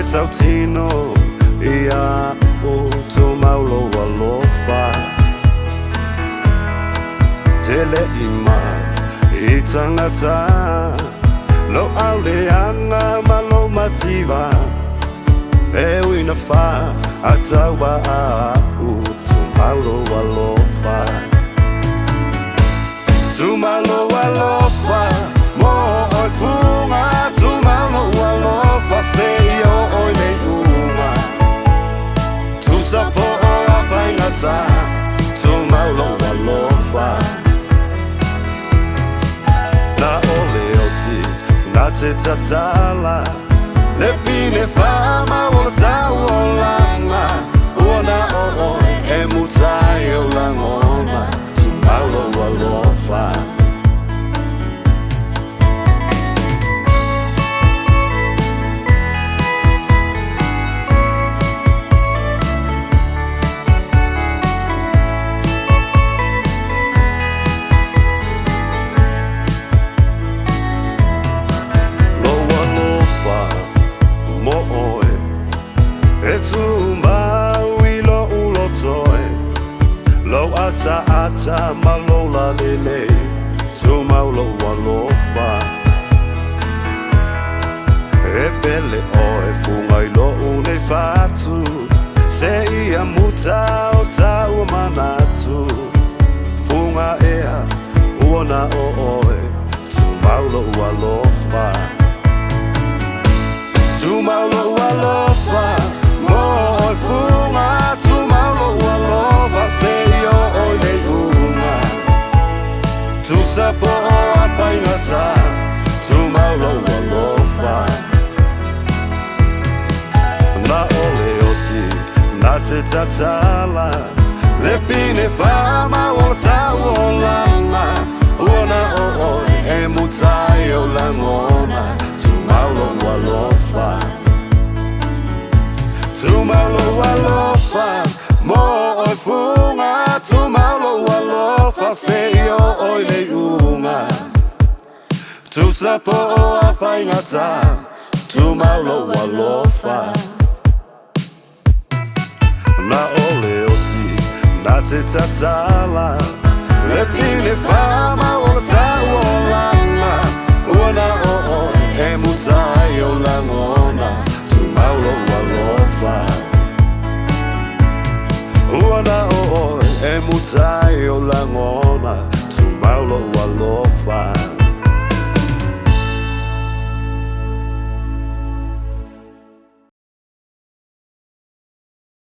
tautino ia o TUMAU ALOFA Tele ima I tangata Lo au leanga malo mativa E wina fa Atawa au TUMAU ALOFA TUMAU ALOFA Mo oi funga TUMAU ALOFA Seio oi le uma Tu sapo o a whaingata TUMAU ALOFA Na ole oti Na te tatala Le pine whama o tau o langa Uana o oi e mutai o langona TUMAU ALOFA TUMAU I lo ulo toe Lo ata malola lele TUMAU ALOFA E pele oe funga I lo une fatu Se ia muta o tau manatu Funga ea uona o oe TUMAU ALOFA TUMAU ALOFA Moi funga TUMAU ALOFA Seio oi le uma Tu sapo o a whaingata TUMAU ALOFA Na ole oti Na te tatala Le pine whama o tau o langa Uona o oi e mutai o langona TUMAU ALOFA TUMAU ALOFA Mo oi funga TUMAU ALOFA Seio oi le uma Tu sapo o a whaingata TUMAU ALOFA Na ole oti Na te tatala Le pine whama o tau o langa Uana o oi e mutai o langona TUMAU ALOFA Uana o oi e mutai o langona TUMAU ALOFA